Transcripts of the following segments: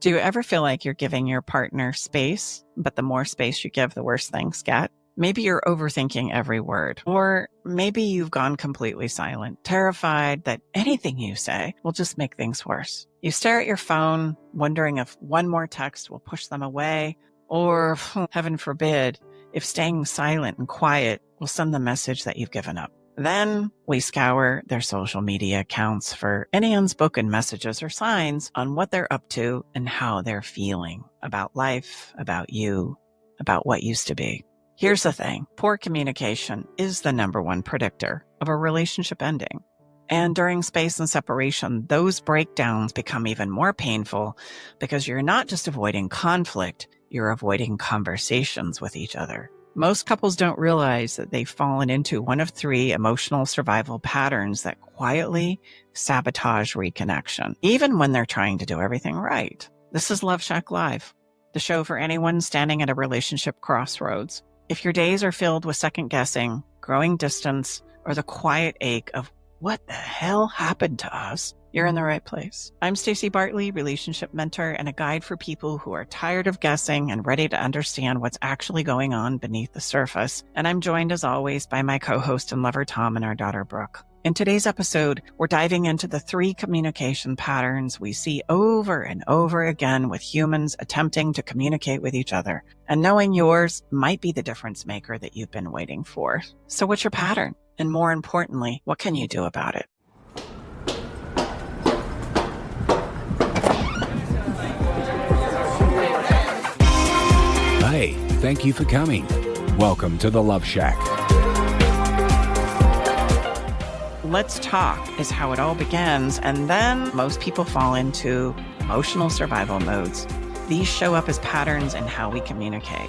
Do you ever feel like you're giving your partner space, but the more space you give, the worse things get? Maybe you're overthinking every word, or maybe you've gone completely silent, terrified that anything you say will just make things worse. You stare at your phone, wondering if one more text will push them away, or, heaven forbid, if staying silent and quiet will send the message that you've given up. Then we scour their social media accounts for any unspoken messages or signs on what they're up to and how they're feeling about life, about you, about what used to be. Here's the thing. Poor communication is the number one predictor of a relationship ending. And during space and separation, those breakdowns become even more painful because you're not just avoiding conflict, you're avoiding conversations with each other. Most couples don't realize that they've fallen into one of three emotional survival patterns that quietly sabotage reconnection, even when they're trying to do everything right. This is Love Shack Live, the show for anyone standing at a relationship crossroads. If your days are filled with second guessing, growing distance, or the quiet ache of what the hell happened to us, you're in the right place. I'm Stacey Bartley, relationship mentor and a guide for people who are tired of guessing and ready to understand what's actually going on beneath the surface. And I'm joined as always by my co-host and lover Tom and our daughter Brooke. In today's episode, we're diving into the three communication patterns we see over and over again with humans attempting to communicate with each other. And knowing yours might be the difference maker that you've been waiting for. So what's your pattern? And more importantly, what can you do about it? Hey, thank you for coming. Welcome to the Love Shack. Let's talk is how it all begins, and then most people fall into emotional survival modes. These show up as patterns in how we communicate.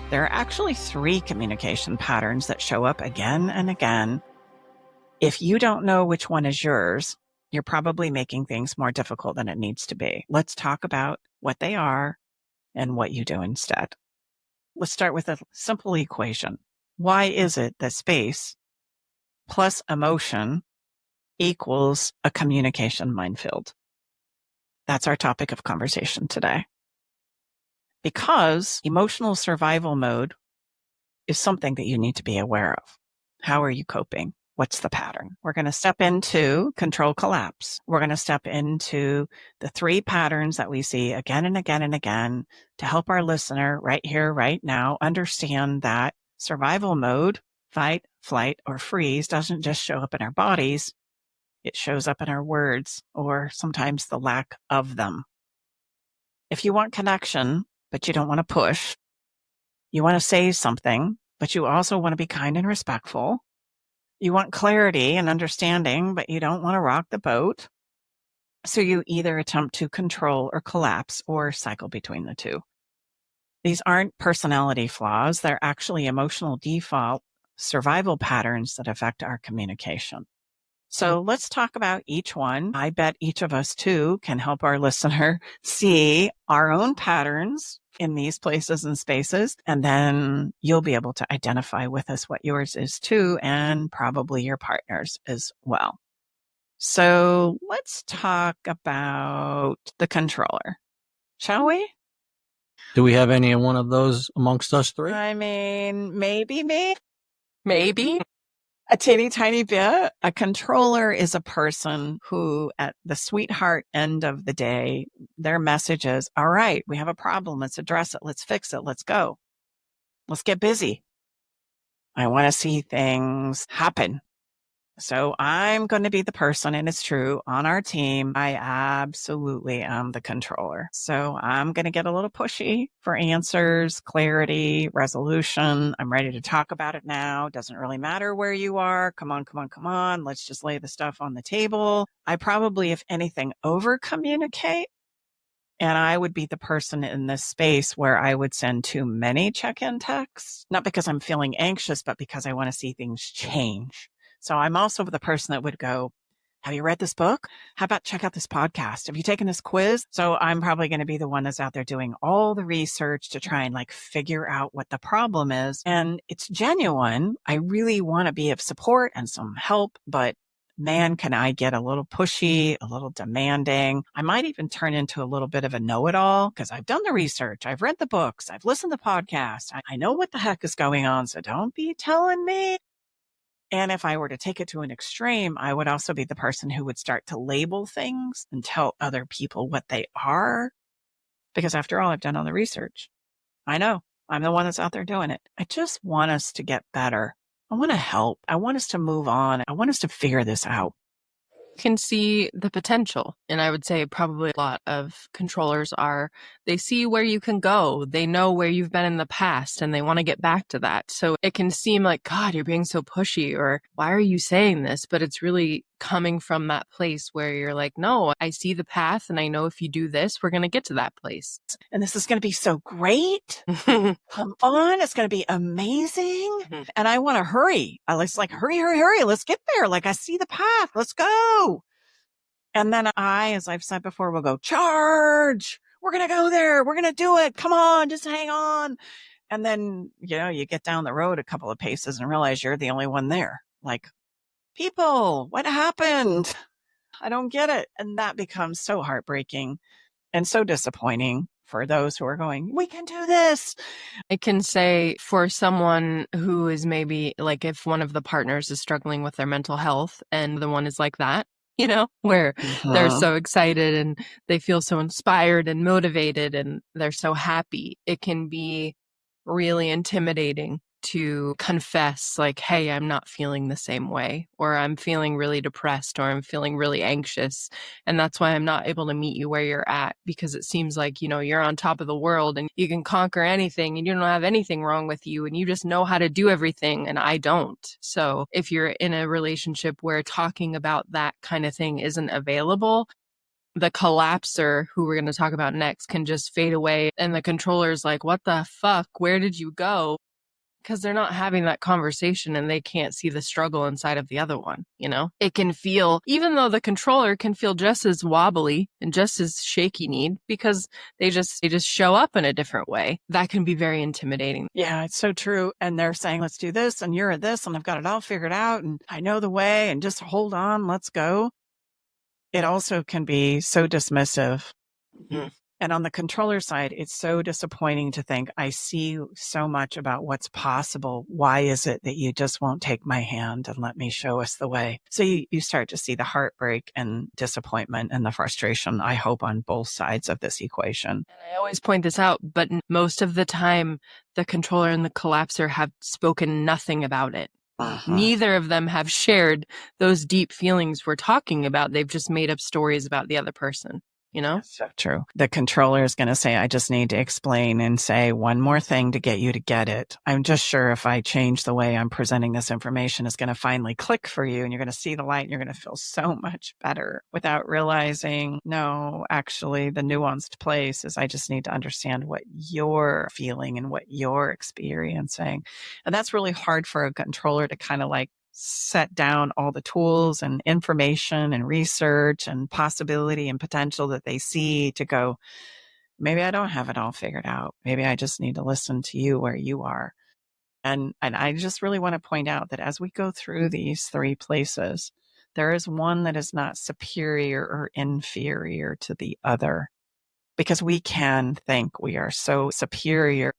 There are actually three communication patterns that show up again and again. If you don't know which one is yours, you're probably making things more difficult than it needs to be. Let's talk about what they are and what you do instead. Let's start with a simple equation. Why is it that space plus emotion equals a communication minefield? That's our topic of conversation today. Because emotional survival mode is something that you need to be aware of. How are you coping? What's the pattern? We're going to step into control collapse. We're going to step into the three patterns that we see again and again and again to help our listener right here, right now, understand that survival mode, fight, flight, or freeze doesn't just show up in our bodies. It shows up in our words or sometimes the lack of them. If you want connection, but you don't want to push, you want to say something, but you also want to be kind and respectful. You want clarity and understanding, but you don't want to rock the boat. So you either attempt to control or collapse or cycle between the two. These aren't personality flaws. They're actually emotional default survival patterns that affect our communication. So let's talk about each one. I bet each of us too can help our listener see our own patterns in these places and spaces. And then you'll be able to identify with us what yours is too, and probably your partner's as well. So let's talk about the controller, shall we? Do we have any one of those amongst us three? I mean, maybe me. Maybe. A teeny tiny bit. A controller is a person who at the sweetheart end of the day, their message is, all right, we have a problem. Let's address it. Let's fix it. Let's go. Let's get busy. I want to see things happen. So I'm going to be the person, and it's true, on our team, I absolutely am the controller. So I'm going to get a little pushy for answers, clarity, resolution. I'm ready to talk about it now. Doesn't really matter where you are. Come on, come on, come on. Let's just lay the stuff on the table. I probably, if anything, over communicate. And I would be the person in this space where I would send too many check-in texts, not because I'm feeling anxious, but because I want to see things change. So I'm also the person that would go, have you read this book? How about check out this podcast? Have you taken this quiz? So I'm probably going to be the one that's out there doing all the research to try and figure out what the problem is. And it's genuine. I really want to be of support and some help, but man, can I get a little pushy, a little demanding. I might even turn into a little bit of a know-it-all because I've done the research. I've read the books. I've listened to podcasts. I know what the heck is going on. So don't be telling me. And if I were to take it to an extreme, I would also be the person who would start to label things and tell other people what they are. Because after all, I've done all the research. I know I'm the one that's out there doing it. I just want us to get better. I want to help. I want us to move on. I want us to figure this out. Can see the potential. And I would say probably a lot of controllers they see where you can go. They know where you've been in the past and they want to get back to that. So it can seem like, God, you're being so pushy, or why are you saying this? But it's really coming from that place where you're like, no, I see the path and I know if you do this, we're going to get to that place. And this is going to be so great. Come on. It's going to be amazing. And I want to hurry. I was like, hurry, hurry, hurry. Let's get there. Like, I see the path. Let's go. And then I, as I've said before, will go, charge. We're going to go there. We're going to do it. Come on. Just hang on. And then, you get down the road a couple of paces and realize you're the only one there. Like, people, what happened? I don't get it. And that becomes so heartbreaking and so disappointing for those who are going, we can do this. I can say for someone who is maybe like, if one of the partners is struggling with their mental health and the one is like that, where they're so excited and they feel so inspired and motivated and they're so happy, it can be really intimidating to confess like, hey, I'm not feeling the same way, or I'm feeling really depressed, or I'm feeling really anxious. And that's why I'm not able to meet you where you're at, because it seems like, you're on top of the world and you can conquer anything and you don't have anything wrong with you and you just know how to do everything. And I don't. So if you're in a relationship where talking about that kind of thing isn't available, the collapser, who we're going to talk about next, can just fade away. And the controller's like, what the fuck? Where did you go? Because they're not having that conversation and they can't see the struggle inside of the other one, It can feel, even though the controller can feel just as wobbly and just as shaky kneed, because they just show up in a different way. That can be very intimidating. Yeah, it's so true. And they're saying, let's do this and you're at this and I've got it all figured out and I know the way and just hold on, let's go. It also can be so dismissive. Mm-hmm. And on the controller side, it's so disappointing to think, I see so much about what's possible. Why is it that you just won't take my hand and let me show us the way? So you start to see the heartbreak and disappointment and the frustration, I hope, on both sides of this equation. And I always point this out, but most of the time, the controller and the collapser have spoken nothing about it. Neither of them have shared those deep feelings we're talking about. They've just made up stories about the other person. That's so true. The controller is going to say, I just need to explain and say one more thing to get you to get it. I'm just sure if I change the way I'm presenting this information, it's going to finally click for you and you're going to see the light and you're going to feel so much better, without realizing, no, actually the nuanced place is I just need to understand what you're feeling and what you're experiencing. And that's really hard for a controller to kind of like set down all the tools and information and research and possibility and potential that they see to go, maybe I don't have it all figured out. Maybe I just need to listen to you where you are. And I just really want to point out that as we go through these three places, there is one that is not superior or inferior to the other, because we can think we are so superior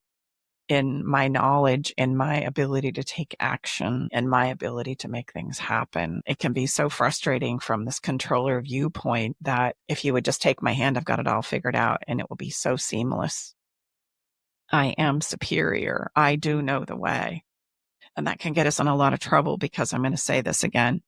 in my knowledge, in my ability to take action, and my ability to make things happen. It can be so frustrating from this controller viewpoint that if you would just take my hand, I've got it all figured out and it will be so seamless. I am superior. I do know the way. And that can get us in a lot of trouble, because I'm going to say this again.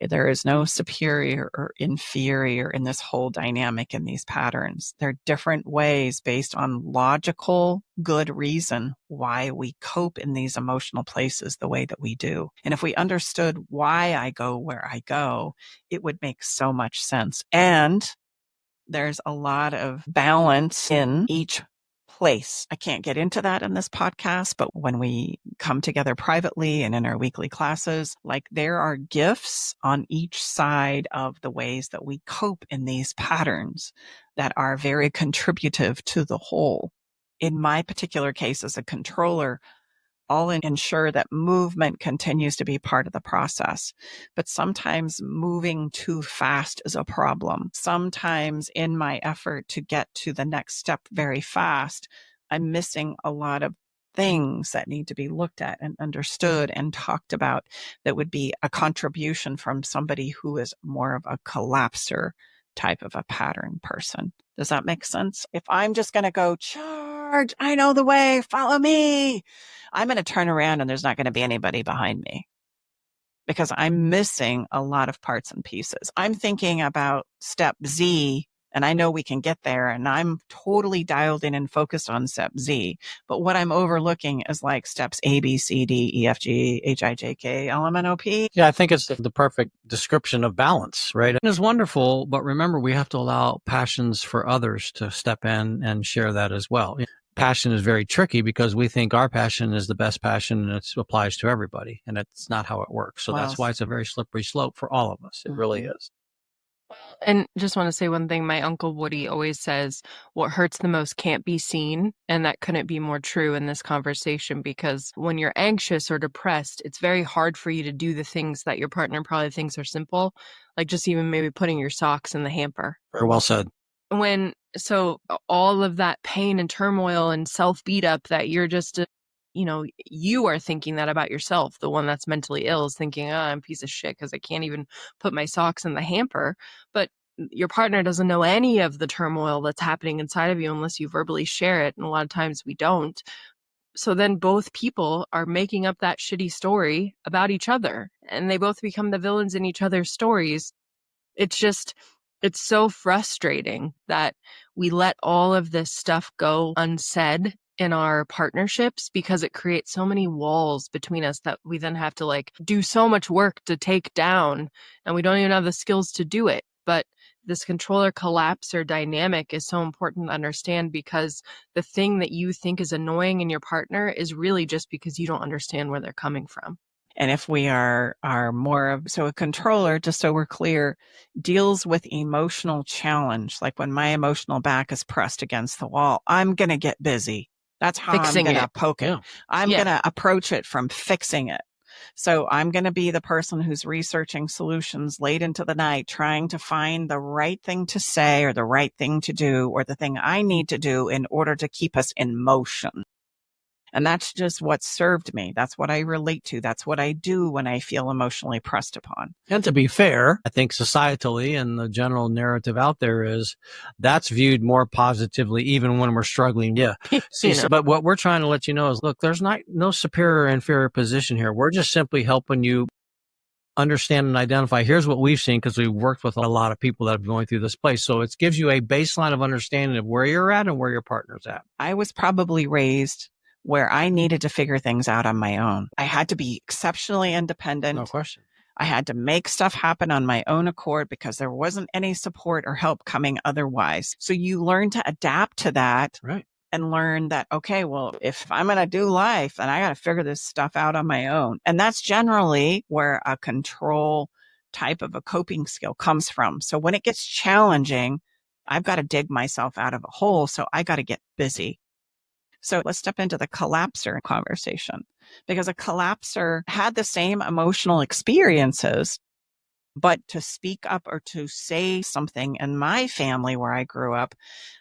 There is no superior or inferior in this whole dynamic in these patterns. There are different ways based on logical, good reason why we cope in these emotional places the way that we do. And if we understood why I go where I go, it would make so much sense. And there's a lot of balance in each place. I can't get into that in this podcast, but when we come together privately and in our weekly classes, like, there are gifts on each side of the ways that we cope in these patterns that are very contributive to the whole. In my particular case as a controller, I'll ensure that movement continues to be part of the process. But sometimes moving too fast is a problem. Sometimes in my effort to get to the next step very fast, I'm missing a lot of things that need to be looked at and understood and talked about that would be a contribution from somebody who is more of a collapser type of a pattern person. Does that make sense? If I'm just going to go charge, I know the way, follow me, I'm going to turn around and there's not going to be anybody behind me because I'm missing a lot of parts and pieces. I'm thinking about step Z, and I know we can get there, and I'm totally dialed in and focused on step Z. But what I'm overlooking is like steps A, B, C, D, E, F, G, H, I, J, K, L, M, N, O, P. Yeah, I think it's the perfect description of balance, right? It's wonderful, but remember, we have to allow passions for others to step in and share that as well. Passion is very tricky because we think our passion is the best passion and it applies to everybody, and it's not how it works. So that's why it's a very slippery slope for all of us. It really is. And just want to say one thing. My Uncle Woody always says, what hurts the most can't be seen. And that couldn't be more true in this conversation, because when you're anxious or depressed, it's very hard for you to do the things that your partner probably thinks are simple, like just even maybe putting your socks in the hamper. Very well said. So all of that pain and turmoil and self beat up that you're just, you are thinking that about yourself. The one that's mentally ill is thinking, oh, I'm a piece of shit because I can't even put my socks in the hamper. But your partner doesn't know any of the turmoil that's happening inside of you unless you verbally share it. And a lot of times we don't. So then both people are making up that shitty story about each other, and they both become the villains in each other's stories. It's so frustrating that we let all of this stuff go unsaid in our partnerships because it creates so many walls between us that we then have to do so much work to take down, and we don't even have the skills to do it. But this controller collapser dynamic is so important to understand, because the thing that you think is annoying in your partner is really just because you don't understand where they're coming from. And if we are more of, so a controller, just so we're clear, deals with emotional challenge. Like when my emotional back is pressed against the wall, I'm going to get busy. That's how Fixing I'm going to it. poke it. Yeah. I'm going to approach it from fixing it. So I'm going to be the person who's researching solutions late into the night, trying to find the right thing to say or the right thing to do or the thing I need to do in order to keep us in motion. And that's just what served me. That's what I relate to. That's what I do when I feel emotionally pressed upon. And to be fair, I think societally and the general narrative out there is that's viewed more positively even when we're struggling. Yeah. But what we're trying to let you know is, look, there's no superior or inferior position here. We're just simply helping you understand and identify. Here's what we've seen, because we've worked with a lot of people that have been going through this place. So it gives you a baseline of understanding of where you're at and where your partner's at. I was probably raised where I needed to figure things out on my own. I had to be exceptionally independent. No question. I had to make stuff happen on my own accord because there wasn't any support or help coming otherwise. So you learn to adapt to that. Right. And learn that, okay, well, if I'm going to do life, then I got to figure this stuff out on my own. And that's generally where a control type of a coping skill comes from. So when it gets challenging, I've got to dig myself out of a hole. So I got to get busy. So let's step into the collapser conversation, because a collapser had the same emotional experiences, but to speak up or to say something in my family where I grew up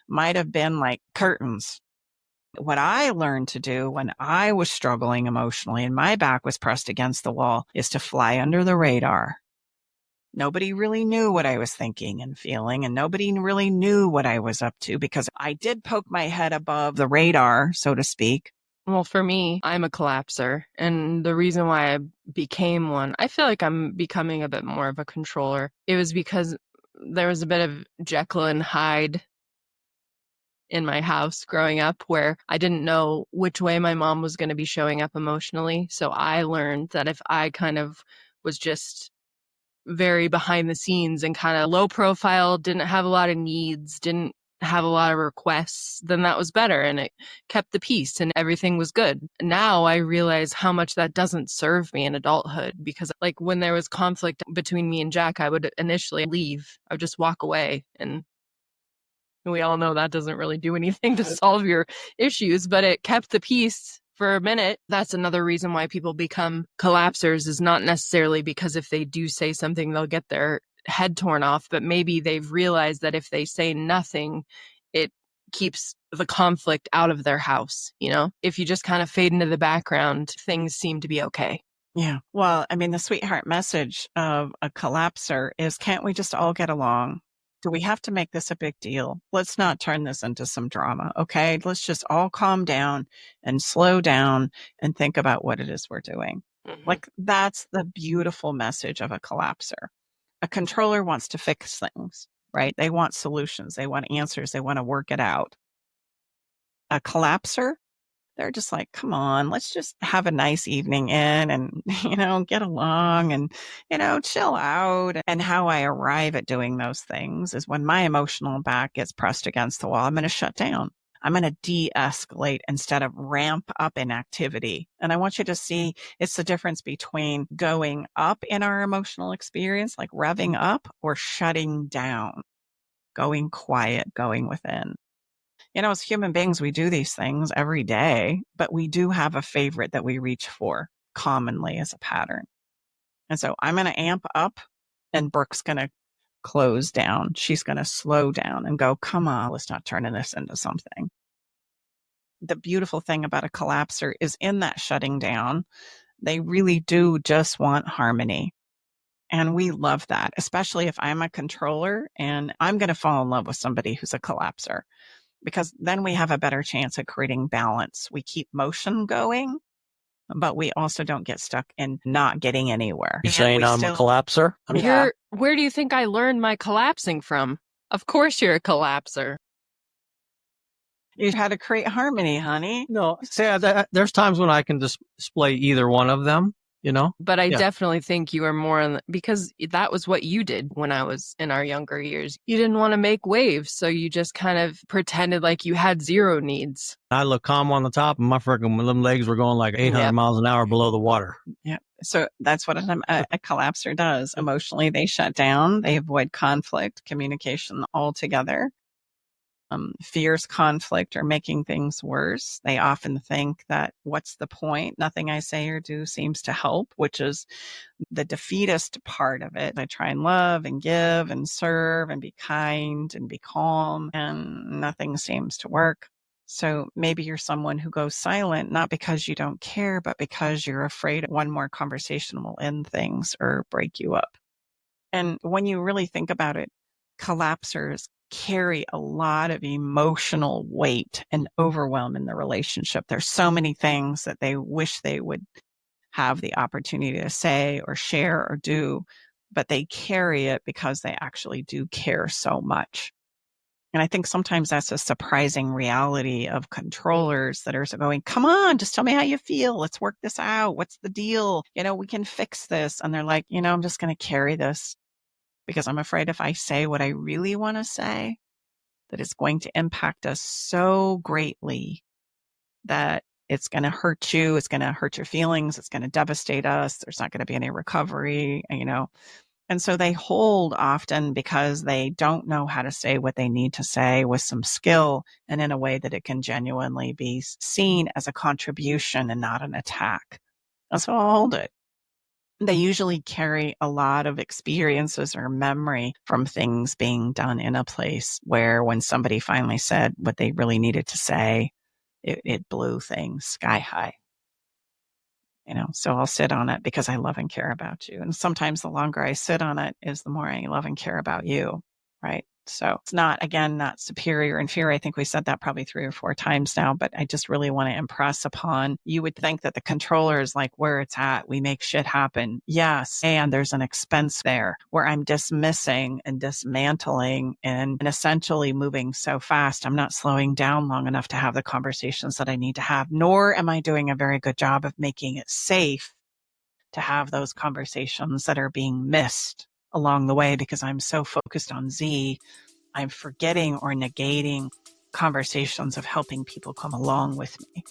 might have been like curtains. What I learned to do when I was struggling emotionally and my back was pressed against the wall is to fly under the radar. Nobody really knew what I was thinking and feeling, and nobody really knew what I was up to because I did poke my head above the radar, so to speak. Well, for me, I'm a collapser. And the reason why I became one, I feel like I'm becoming a bit more of a controller. It was because there was a bit of Jekyll and Hyde in my house growing up, where I didn't know which way my mom was going to be showing up emotionally. So I learned that if I kind of was just very behind the scenes and kind of low profile, didn't have a lot of needs, didn't have a lot of requests, then that was better, and it kept the peace and everything was good. Now I realize how much that doesn't serve me in adulthood, because when there was conflict between me and Jack, I would initially leave. I would just walk away, and we all know that doesn't really do anything to solve your issues, but it kept the peace for a minute. That's another reason why people become collapsers, is not necessarily because if they do say something, they'll get their head torn off, but maybe they've realized that if they say nothing, it keeps the conflict out of their house. If you just kind of fade into the background, things seem to be okay. Yeah. Well, I mean, the sweetheart message of a collapser is, can't we just all get along? Do we have to make this a big deal? Let's not turn this into some drama. Okay. Let's just all calm down and slow down and think about what it is we're doing. Mhm. Like, that's the beautiful message of a collapser. A controller wants to fix things, right? They want solutions. They want answers. They want to work it out. A collapser, they're just like, come on, let's just have a nice evening in and, get along and, chill out. And how I arrive at doing those things is when my emotional back gets pressed against the wall, I'm going to shut down. I'm going to de-escalate instead of ramp up in activity. And I want you to see it's the difference between going up in our emotional experience, like revving up, or shutting down, going quiet, going within. As human beings, we do these things every day, but we do have a favorite that we reach for commonly as a pattern. And so I'm going to amp up, and Brooke's going to close down. She's going to slow down and go, come on, let's not turn this into something. The beautiful thing about a collapser is in that shutting down, they really do just want harmony. And we love that, especially if I'm a controller and I'm going to fall in love with somebody who's a collapser, because then we have a better chance at creating balance. We keep motion going, but we also don't get stuck in not getting anywhere. You're saying I'm a collapser? Yeah. Where do you think I learned my collapsing from? Of course you're a collapser. You had to create harmony, honey. No, there's times when I can display either one of them, But I definitely think you are more because that was what you did when I was in our younger years. You didn't want to make waves, so you just kind of pretended like you had zero needs. I look calm on the top, and my freaking them legs were going like 800 miles an hour below the water. Yeah. So that's what a collapser does. Emotionally, they shut down. They avoid conflict, communication altogether. Fears conflict or making things worse. They often think that, what's the point? Nothing I say or do seems to help, which is the defeatist part of it. I try and love and give and serve and be kind and be calm, and nothing seems to work. So maybe you're someone who goes silent, not because you don't care, but because you're afraid one more conversation will end things or break you up. And when you really think about it, collapsers carry a lot of emotional weight and overwhelm in the relationship. There's so many things that they wish they would have the opportunity to say or share or do, but they carry it because they actually do care so much. And I think sometimes that's a surprising reality of controllers that are going, come on, just tell me how you feel. Let's work this out. What's the deal? We can fix this. And they're like, I'm just going to carry this because I'm afraid if I say what I really want to say, that it's going to impact us so greatly that it's going to hurt you. It's going to hurt your feelings. It's going to devastate us. There's not going to be any recovery, And so they hold often because they don't know how to say what they need to say with some skill and in a way that it can genuinely be seen as a contribution and not an attack. And so I'll hold it. They usually carry a lot of experiences or memory from things being done in a place where when somebody finally said what they really needed to say, it blew things sky high. So I'll sit on it because I love and care about you. And sometimes the longer I sit on it is the more I love and care about you, right? So it's not superior, inferior. I think we said that probably 3 or 4 times now, but I just really want to impress upon, you would think that the controller is like where it's at. We make shit happen. Yes. And there's an expense there where I'm dismissing and dismantling and essentially moving so fast. I'm not slowing down long enough to have the conversations that I need to have, nor am I doing a very good job of making it safe to have those conversations that are being missed along the way because I'm so focused on Z. I'm forgetting or negating conversations of helping people come along with me.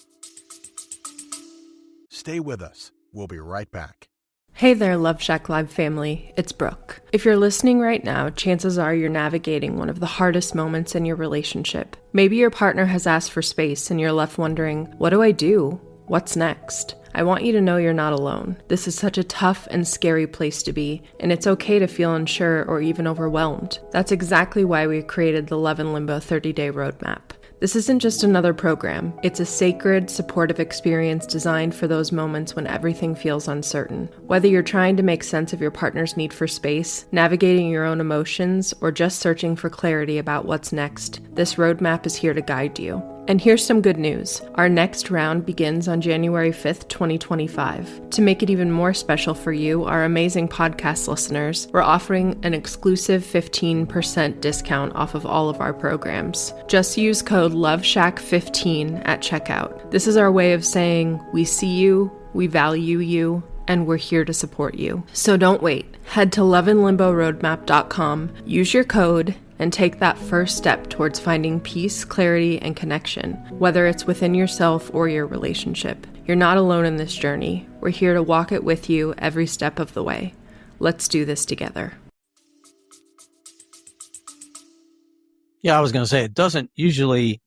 Stay with us. We'll be right back. Hey there, Love Shack Live family. It's Brooke. If you're listening right now, chances are you're navigating one of the hardest moments in your relationship. Maybe your partner has asked for space and you're left wondering, what do I do? What's next? I want you to know you're not alone. This is such a tough and scary place to be, and it's okay to feel unsure or even overwhelmed. That's exactly why we created the Love in Limbo 30-Day Roadmap. This isn't just another program. It's a sacred, supportive experience designed for those moments when everything feels uncertain. Whether you're trying to make sense of your partner's need for space, navigating your own emotions, or just searching for clarity about what's next, this roadmap is here to guide you. And here's some good news. Our next round begins on January 5th, 2025. To make it even more special for you, our amazing podcast listeners, we're offering an exclusive 15% discount off of all of our programs. Just use code LOVESHACK15 at checkout. This is our way of saying we see you, we value you, and we're here to support you. So don't wait. Head to loveinlimboroadmap.com, use your code, and take that first step towards finding peace, clarity, and connection, whether it's within yourself or your relationship. You're not alone in this journey. We're here to walk it with you every step of the way. Let's do this together. Yeah, I was going to say, it doesn't usually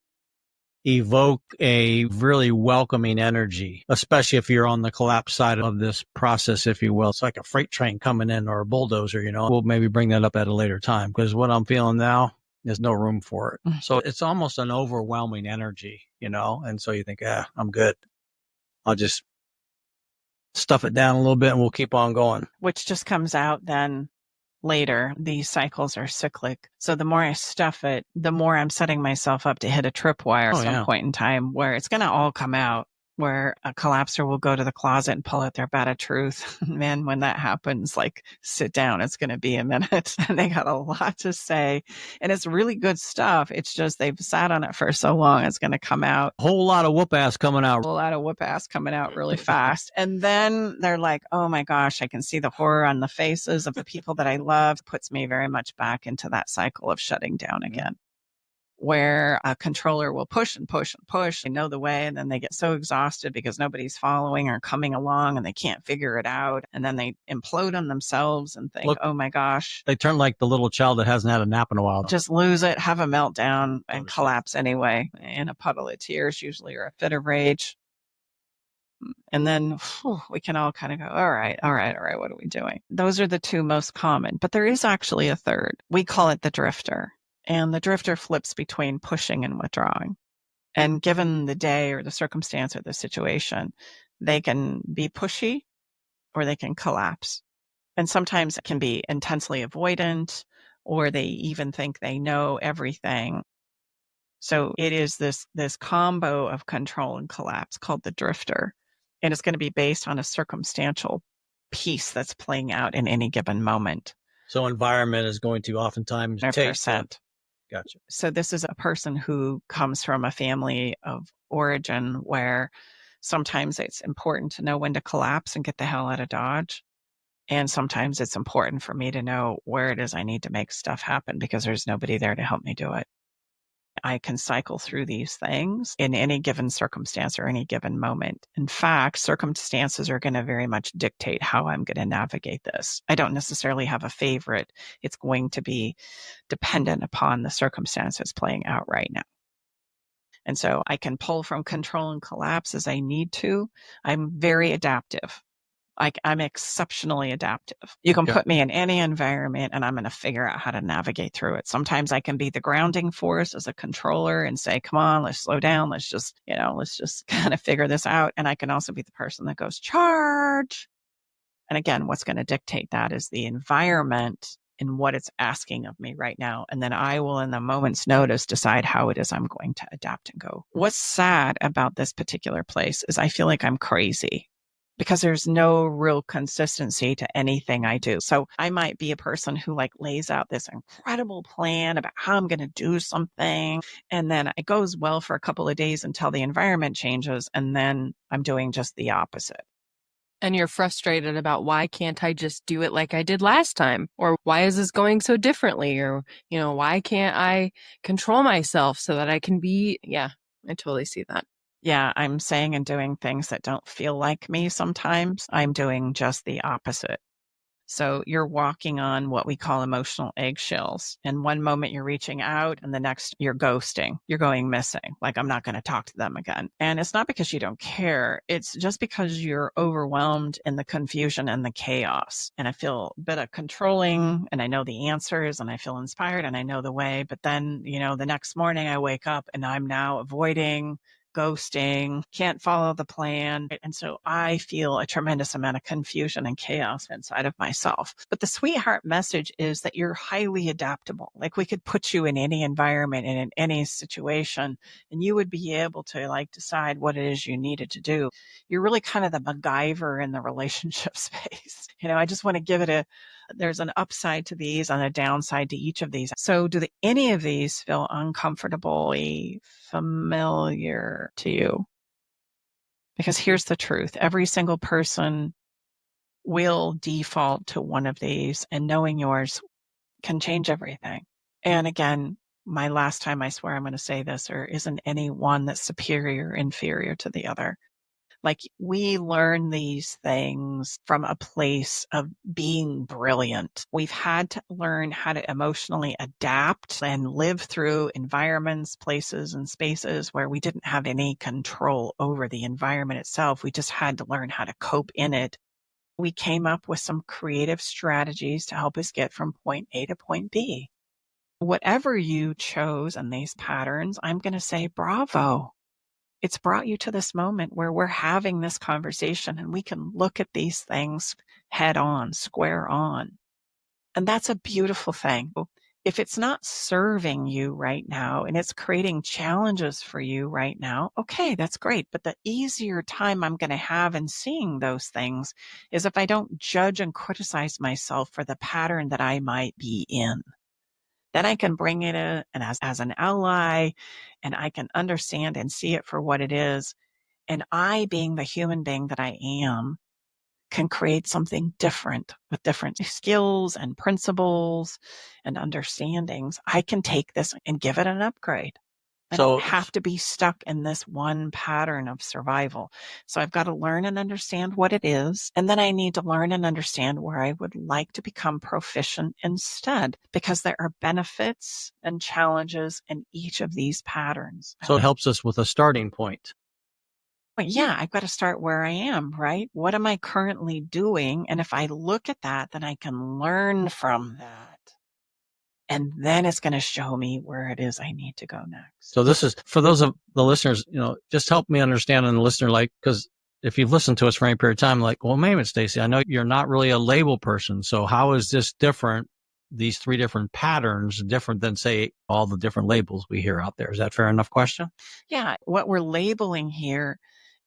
evoke a really welcoming energy, especially if you're on the collapse side of this process, if you will. It's like a freight train coming in or a bulldozer, We'll maybe bring that up at a later time, because what I'm feeling now, there's no room for it. So it's almost an overwhelming energy, and so you think, I'm good. I'll just stuff it down a little bit and we'll keep on going. Which just comes out then later. These cycles are cyclic. So the more I stuff it, the more I'm setting myself up to hit a tripwire at some point in time where it's going to all come out, where a collapser will go to the closet and pull out their bed of truth. Man, when that happens, sit down. It's going to be a minute. And they got a lot to say. And it's really good stuff. It's just they've sat on it for so long. It's going to come out. A whole lot of whoop ass coming out. A lot of whoop ass coming out really fast. And then they're like, oh my gosh, I can see the horror on the faces of the people that I love. Puts me very much back into that cycle of shutting down again, where a controller will push and push and push. They know the way, and then they get so exhausted because nobody's following or coming along and they can't figure it out. And then they implode on themselves and think, oh my gosh. They turn like the little child that hasn't had a nap in a while. Just lose it, have a meltdown, and collapse anyway in a puddle of tears usually, or a fit of rage. And then we can all kind of go, all right, what are we doing? Those are the two most common, but there is actually a third. We call it the drifter. And the drifter flips between pushing and withdrawing. And given the day or the circumstance or the situation, they can be pushy or they can collapse. And sometimes it can be intensely avoidant, or they even think they know everything. So it is this combo of control and collapse called the drifter. And it's going to be based on a circumstantial piece that's playing out in any given moment. So environment is going to oftentimes 100%. Gotcha. So this is a person who comes from a family of origin where sometimes it's important to know when to collapse and get the hell out of Dodge. And sometimes it's important for me to know where it is I need to make stuff happen because there's nobody there to help me do it. I can cycle through these things in any given circumstance or any given moment. In fact, circumstances are going to very much dictate how I'm going to navigate this. I don't necessarily have a favorite. It's going to be dependent upon the circumstances playing out right now. And so I can pull from control and collapse as I need to. I'm very adaptive. I'm exceptionally adaptive. You can put me in any environment and I'm going to figure out how to navigate through it. Sometimes I can be the grounding force as a controller and say, come on, let's slow down. Let's just kind of figure this out. And I can also be the person that goes, charge. And again, what's going to dictate that is the environment and what it's asking of me right now. And then I will, in the moment's notice, decide how it is I'm going to adapt and go. What's sad about this particular place is I feel like I'm crazy, because there's no real consistency to anything I do. So I might be a person who lays out this incredible plan about how I'm going to do something. And then it goes well for a couple of days until the environment changes. And then I'm doing just the opposite. And you're frustrated about, why can't I just do it like I did last time? Or why is this going so differently? Or, why can't I control myself so that I can be, I totally see that. Yeah, I'm saying and doing things that don't feel like me sometimes. I'm doing just the opposite. So you're walking on what we call emotional eggshells. And one moment you're reaching out and the next you're ghosting. You're going missing. Like, I'm not going to talk to them again. And it's not because you don't care. It's just because you're overwhelmed in the confusion and the chaos. And I feel a bit of controlling and I know the answers and I feel inspired and I know the way. But then, the next morning I wake up and I'm now avoiding, ghosting, can't follow the plan. And so I feel a tremendous amount of confusion and chaos inside of myself. But the sweetheart message is that you're highly adaptable. Like, we could put you in any environment and in any situation, and you would be able to decide what it is you needed to do. You're really kind of the MacGyver in the relationship space. I just want to give it there's an upside to these and a downside to each of these. So do any of these feel uncomfortably familiar to you? Because here's the truth. Every single person will default to one of these, and knowing yours can change everything. And again, my last time, I swear I'm going to say this, there isn't any one that's superior, inferior to the other. Like, we learn these things from a place of being brilliant. We've had to learn how to emotionally adapt and live through environments, places, and spaces where we didn't have any control over the environment itself. We just had to learn how to cope in it. We came up with some creative strategies to help us get from point A to point B. Whatever you chose in these patterns, I'm going to say bravo. It's brought you to this moment where we're having this conversation and we can look at these things head on, square on. And that's a beautiful thing. If it's not serving you right now and it's creating challenges for you right now, okay, that's great. But the easier time I'm going to have in seeing those things is if I don't judge and criticize myself for the pattern that I might be in. Then I can bring it in and as an ally, and I can understand and see it for what it is. And I, being the human being that I am, can create something different with different skills and principles and understandings. I can take this and give it an upgrade. I don't have to be stuck in this one pattern of survival. So I've got to learn and understand what it is. And then I need to learn and understand where I would like to become proficient instead, because there are benefits and challenges in each of these patterns. So it helps us with a starting point. But yeah, I've got to start where I am, right? What am I currently doing? And if I look at that, then I can learn from that. And then it's going to show me where it is I need to go next. So this is, for those of the listeners, just help me understand, and the listener, because if you've listened to us for any period of time, well, maybe it's Stacey, I know you're not really a label person. So how is this different, these three different patterns, different than, say, all the different labels we hear out there? Is that fair enough question? Yeah. What we're labeling here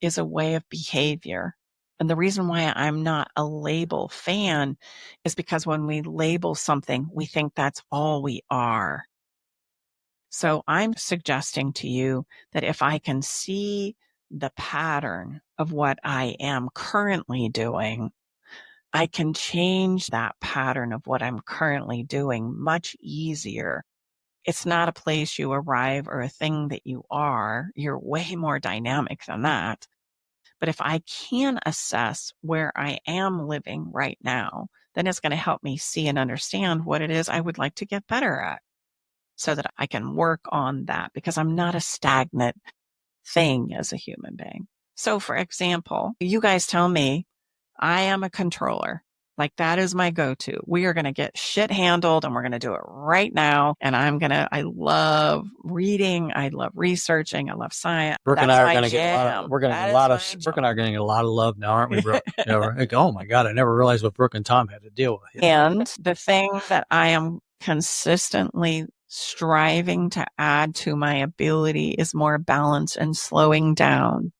is a way of behavior. And the reason why I'm not a label fan is because when we label something, we think that's all we are. So I'm suggesting to you that if I can see the pattern of what I am currently doing, I can change that pattern of what I'm currently doing much easier. It's not a place you arrive or a thing that you are. You're way more dynamic than that. But if I can assess where I am living right now, then it's going to help me see and understand what it is I would like to get better at so that I can work on that, because I'm not a stagnant thing as a human being. So for example, you guys tell me I am a controller. Like, that is my go-to. We are going to get shit handled and we're going to do it right now. And I love reading. I love researching. I love science. Brooke and I are going to get a lot of love now, aren't we, Brooke? Oh my God, I never realized what Brooke and Tom had to deal with. And the thing that I am consistently striving to add to my ability is more balance and slowing down.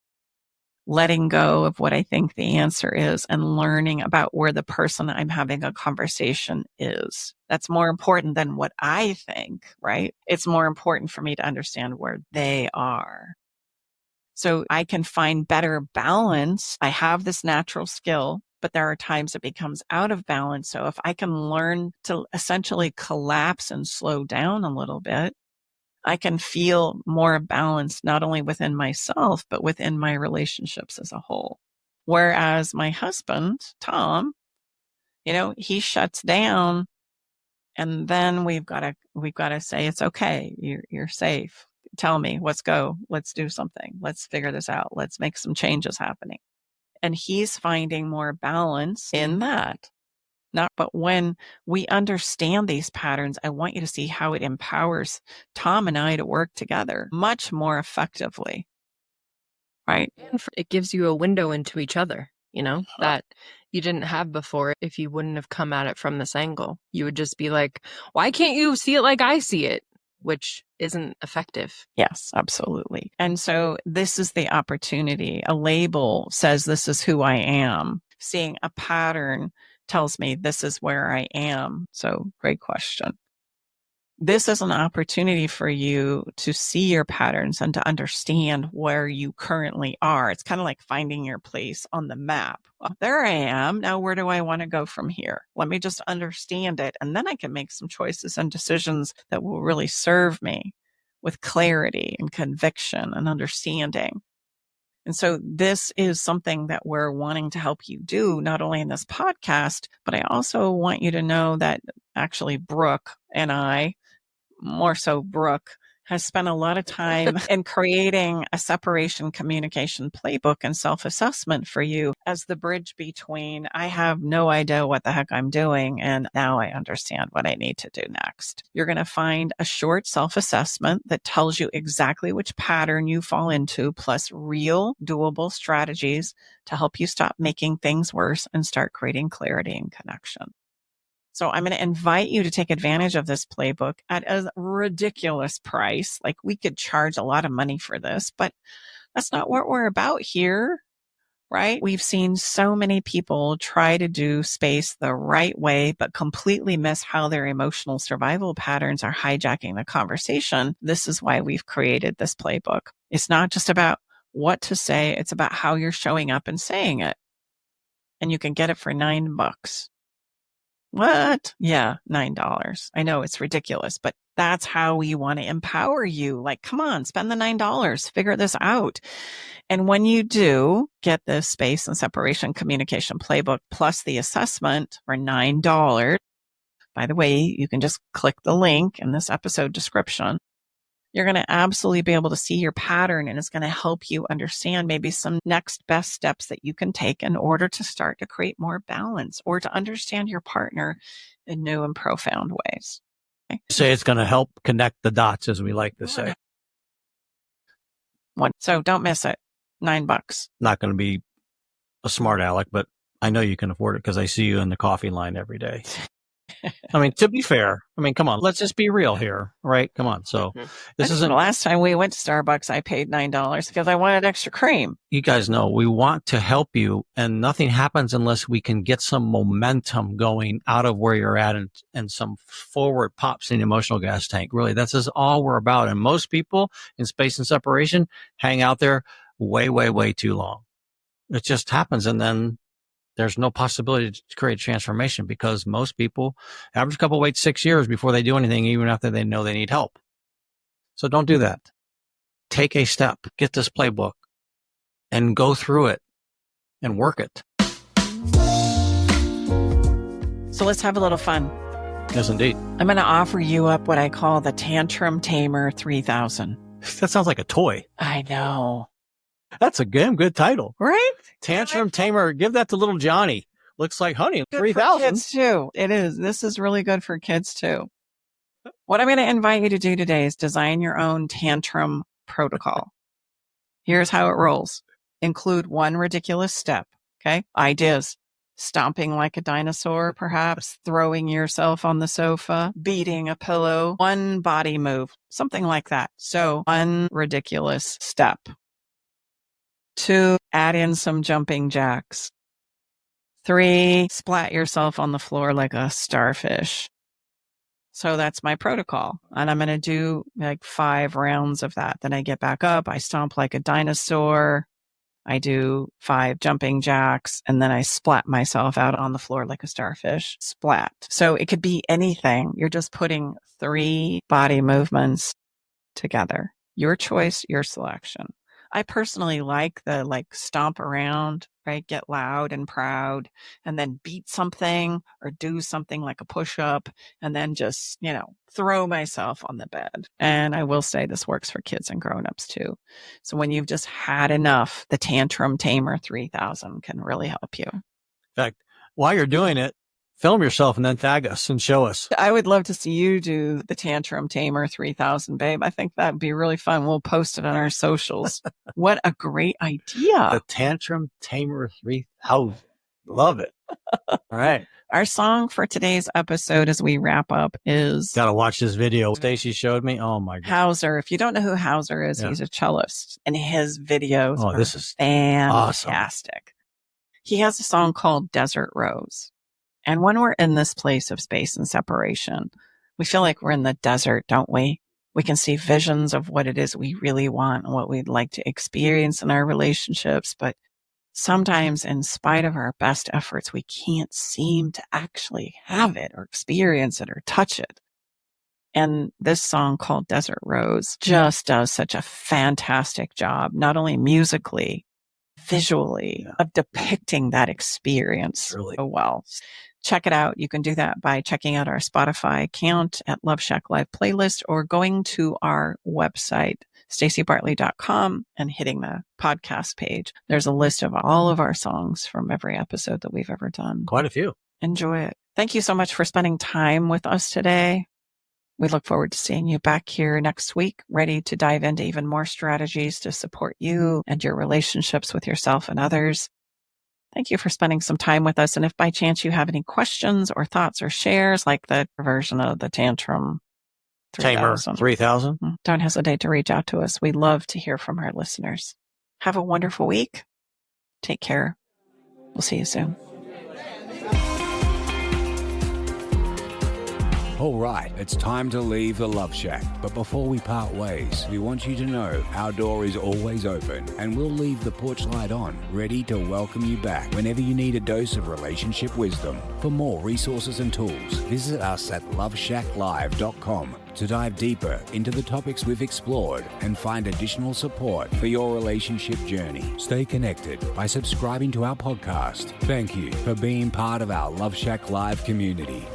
Letting go of what I think the answer is and learning about where the person I'm having a conversation is. That's more important than what I think, right? It's more important for me to understand where they are. So I can find better balance. I have this natural skill, but there are times it becomes out of balance. So if I can learn to essentially collapse and slow down a little bit, I can feel more balanced, not only within myself, but within my relationships as a whole. Whereas my husband, Tom, He shuts down, and then we've got to say, it's okay. You're safe. Tell me, let's go. Let's do something. Let's figure this out. Let's make some changes happening. And he's finding more balance in that. But when we understand these patterns, I want you to see how it empowers Tom and I to work together much more effectively. Right? And it gives you a window into each other, that you didn't have before if you wouldn't have come at it from this angle. You would just be like, why can't you see it like I see it? Which isn't effective. Yes, absolutely. And so this is the opportunity. A label says this is who I am. Seeing a pattern tells me this is where I am. So great question. This is an opportunity for you to see your patterns and to understand where you currently are. It's kind of like finding your place on the map. Well, there I am. Now, where do I want to go from here? Let me just understand it. And then I can make some choices and decisions that will really serve me with clarity and conviction and understanding. And so this is something that we're wanting to help you do, not only in this podcast, but I also want you to know that actually Brooke and I, more so Brooke, has spent a lot of time in creating a separation communication playbook and self-assessment for you as the bridge between I have no idea what the heck I'm doing and now I understand what I need to do next. You're going to find a short self-assessment that tells you exactly which pattern you fall into, plus real doable strategies to help you stop making things worse and start creating clarity and connection. So I'm going to invite you to take advantage of this playbook at a ridiculous price. Like, we could charge a lot of money for this, but that's not what we're about here, right? We've seen so many people try to do space the right way, but completely miss how their emotional survival patterns are hijacking the conversation. This is why we've created this playbook. It's not just about what to say. It's about how you're showing up and saying it. And you can get it for $9. What? Yeah, $9. I know it's ridiculous, but that's how we want to empower you. Like, come on, spend the $9, figure this out. And when you do get the space and separation communication playbook plus the assessment for $9, by the way, you can just click the link in this episode description. You're going to absolutely be able to see your pattern, and it's going to help you understand maybe some next best steps that you can take in order to start to create more balance or to understand your partner in new and profound ways. Okay? Say it's going to help connect the dots, as we like to say. So don't miss it. $9. Not going to be a smart aleck, but I know you can afford it because I see you in the coffee line every day. I mean, to be fair, come on, let's just be real here, right? Come on. So this isn't the last time we went to Starbucks, I paid $9 because I wanted extra cream. You guys know we want to help you, and nothing happens unless we can get some momentum going out of where you're at and some forward pops in the emotional gas tank. Really, that's just all we're about. And most people in space and separation hang out there way, way, way too long. It just happens. And then there's no possibility to create transformation because most people, average couple, wait 6 years before they do anything, even after they know they need help. So don't do that. Take a step, get this playbook and go through it and work it. So let's have a little fun. Yes, indeed. I'm going to offer you up what I call the Tantrum Tamer 3000. That sounds like a toy. I know. That's a damn good title. Right? Tantrum Tamer. Give that to little Johnny. Looks like honey. 3,000. Kids too. It is. This is really good for kids too. What I'm going to invite you to do today is design your own tantrum protocol. Here's how it rolls. Include one ridiculous step. Okay. Ideas. Stomping like a dinosaur, perhaps throwing yourself on the sofa, beating a pillow, one body move, something like that. So one ridiculous step. 2, add in some jumping jacks. 3, splat yourself on the floor like a starfish. So that's my protocol. And I'm going to do like 5 rounds of that. Then I get back up. I stomp like a dinosaur. I do 5 jumping jacks. And then I splat myself out on the floor like a starfish. Splat. So it could be anything. You're just putting 3 body movements together. Your choice, your selection. I personally like the stomp around, right? Get loud and proud, and then beat something or do something like a push-up, and then just, throw myself on the bed. And I will say this works for kids and grown-ups too. So when you've just had enough, the Tantrum Tamer 3000 can really help you. In fact, while you're doing it, film yourself and then tag us and show us. I would love to see you do the Tantrum Tamer 3000, babe. I think that'd be really fun. We'll post it on our socials. What a great idea. The Tantrum Tamer 3000. Love it. All right. Our song for today's episode as we wrap up is... Gotta watch this video Stacy showed me. Oh my God. Hauser. If you don't know who Hauser is, he's a cellist. And his videos are this is fantastic. Awesome. He has a song called Desert Rose. And when we're in this place of space and separation, we feel like we're in the desert, don't we? We can see visions of what it is we really want and what we'd like to experience in our relationships. But sometimes, in spite of our best efforts, we can't seem to actually have it or experience it or touch it. And this song called Desert Rose just does such a fantastic job, not only musically, visually, of depicting that experience really so well. Check it out. You can do that by checking out our Spotify account at Love Shack Live Playlist or going to our website, stacybartley.com, and hitting the podcast page. There's a list of all of our songs from every episode that we've ever done. Quite a few. Enjoy it. Thank you so much for spending time with us today. We look forward to seeing you back here next week, ready to dive into even more strategies to support you and your relationships with yourself and others. Thank you for spending some time with us. And if by chance you have any questions or thoughts or shares, like the version of the Tantrum Tamer 3000, don't hesitate to reach out to us. We love to hear from our listeners. Have a wonderful week. Take care. We'll see you soon. All right, it's time to leave the Love Shack. But before we part ways, we want you to know our door is always open and we'll leave the porch light on, ready to welcome you back whenever you need a dose of relationship wisdom. For more resources and tools, visit us at loveshacklive.com to dive deeper into the topics we've explored and find additional support for your relationship journey. Stay connected by subscribing to our podcast. Thank you for being part of our Love Shack Live community.